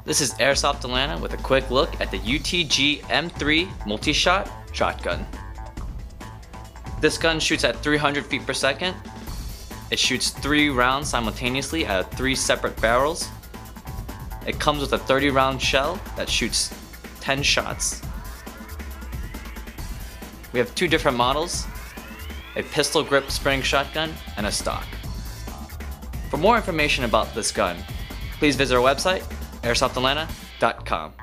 This is Airsoft Atlanta with a quick look at the UTG M3 multi-shot shotgun. This gun shoots at 300 feet per second. It shoots 3 rounds simultaneously out of 3 separate barrels. It comes with a 30-round shell that shoots 10 shots. We have 2 different models, a pistol grip spring shotgun and a stock. For more information about this gun, please visit our website, airsoftatlanta.com.